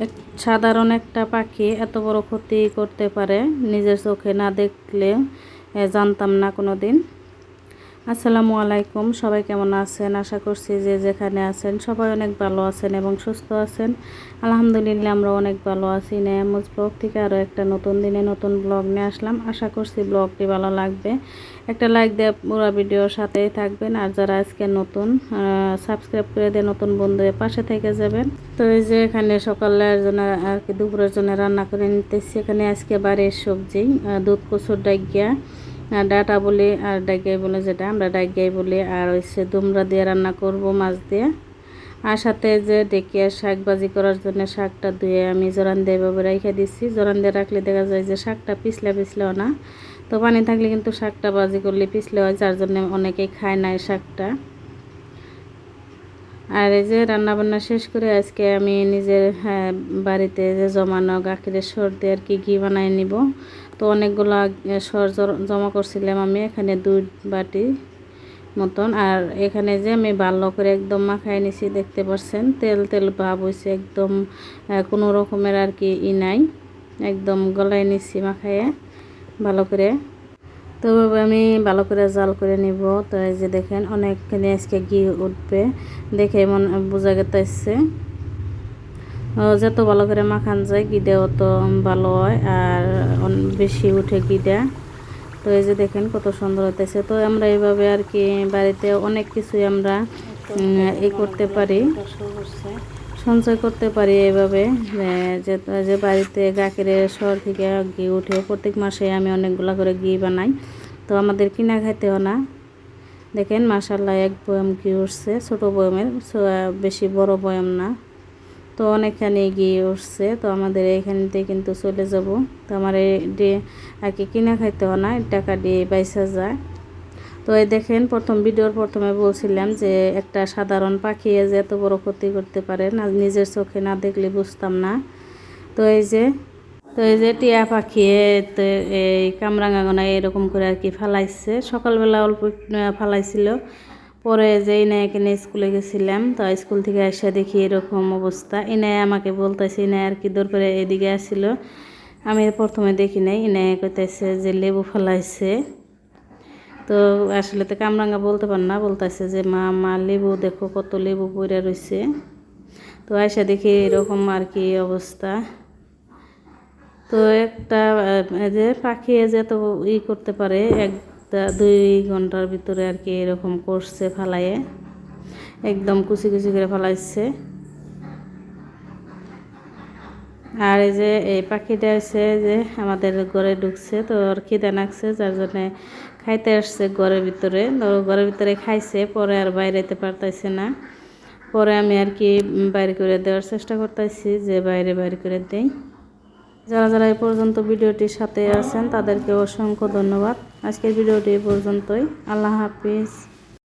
এক সাধারণ একটা পাখি এত বড় ক্ষতি করতে পারে নিজের চোখে না দেখলে জানতাম না কোনো দিন। আসসালামু আলাইকুম, সবাই কেমন আছেন? আশা করছি যে যেখানে আছেন সবাই অনেক ভালো আছেন এবং সুস্থ আছেন। আলহামদুলিল্লাহ আমরা অনেক ভালো আছি। নেয়ামুজ ব্লগ থেকে আরও একটা নতুন দিনে নতুন ব্লগ নিয়ে আসলাম। আশা করছি ব্লগটি ভালো লাগবে। একটা লাইক দিয়ে পুরো ভিডিওর সাথেই থাকবেন, আর যারা আজকে নতুন সাবস্ক্রাইব করে দিয়ে নতুন বন্ধুদের পাশে থেকে যাবেন। তো এই যে এখানে সকালের জন্য আর কি দুপুরের জন্য রান্না করে নিতেছি। এখানে আজকে বাড়ির সবজি দুধ কচুর ডাইগিয়া, ডাটা বলি আর ডাইগাই বলে, যেটা আমরা ডাইগাই বলি, আর হচ্ছে দুমরা দিয়ে রান্না করব মাছ দিয়ে। আর সাথে যে ডেকিয়া শাক ভাজি করার জন্য শাকটা ধুয়ে আমি জোরান দিয়ে এভাবে রেখে দিচ্ছি। জোরান দিয়ে রাখলে দেখা যায় যে শাকটা পিছলেও না, তো পানি থাকলে কিন্তু শাকটা ভাজি করলে পিছলে হয়, যার জন্য অনেকেই খায় না এই শাকটা। আর এই যে রান্নাবান্না শেষ করে আজকে আমি নিজের বাড়িতে যে জমানো গাখিরের সর দিয়ে আর কি ঘি বানাই নিব। তো অনেকগুলো সর জমা করছিলাম আমি, এখানে 2 বাটি মতন। আর এখানে যে আমি ভালো করে একদম মাখাই নিছি, দেখতে পাচ্ছেন তেল তেল ভাব হয়েছে একদম, কোনো রকমের আর কি নাই, একদম গলায় নিছি মাখাইয়ে ভালো করে। তো আমি ভালো করে জাল করে নিব। তো এই যে দেখেন অনেকখানি আজকে ঘি উঠবে, দেখে মন বোঝা গেছে যত ভালো করে মাখান যায় ঘি দেওয়া তো ভালো হয়, আর বেশি উঠে ঘি দেয়া। তো এই যে দেখেন কত সুন্দর হতেছে। তো আমরা এইভাবে আর কি বাড়িতে অনেক কিছুই আমরা করতে পারি, সঞ্চয় করতে পারি এইভাবে। যে বাড়িতে গাখিরের সর থেকে ঘি উঠে প্রত্যেক মাসে আমি অনেকগুলো করে ঘি বানাই, তো আমাদের কিনা খাইতেও না। দেখেন মাশাআল্লাহ এক বয়াম ঘি উঠছে, ছোটো বয়ামের, বেশি বড় বয়াম না। তো অনেকখানি ঘি উঠছে, তো আমাদের এইখানতে কিন্তু চলে যাব। তো আমার এই আর কি কিনা খাইতেও না, টাকা দিয়ে বাইসা যায়। তো এই দেখেন ভিডিওর প্রথমে বলছিলাম যে একটা সাধারণ পাখি যে এত বড় ক্ষতি করতে পারে না, নিজের চোখে না দেখলে বুঝতাম না। তো এই যে টিয়া পাখি তো এই কামরাঙাগোনা এরকম করে আর কি ফালাইছে, সকালবেলা অল্প ফালাইছিল। পরে যে ইনায় এখানে স্কুলে গেছিলাম, তো স্কুল থেকে এসে দেখি এরকম অবস্থা। ইনায় আমাকে বলতেছে, ইনায় আর কি দৌড় করে এদিকে আসছিল, আমি প্রথমে দেখি নাই। ইনায় কইতেছে যে লেবু ফালাইছে। তো আসলে তো কামরাঙা বলতে পার না, বলতেছে যে মা লেবু দেখো কত লেবু পড়ে রয়েছে। তো আয়সা দেখি এরকম আর কি অবস্থা। তো একটা যে পাখি যে তো করতে পারে 1-2 ঘন্টার ভিতরে আর কি এরকম করছে, ফালাইয়ে একদম কুচি কুচি করে ফালাইছে। আর এই যে এই পাখিটা হচ্ছে যে আমাদের ঘরে ঢুকছে, তো ওর খিদে লাগছে, যার জন্য খাইতে আসছে ঘরের ভিতরে। ঘরের ভিতরে খাইছে, পরে আর বাইরে যেতে পারতেছে না। পরে আমি আর কি বাইরে করে দেওয়ার চেষ্টা করতেছি, যে বাইরে করে দেই। যারা যারা এই পর্যন্ত ভিডিওটির সাথে আছেন তাদেরকে অসংখ্য ধন্যবাদ। আজকের ভিডিওটি এই পর্যন্তই। আল্লাহ হাফিজ।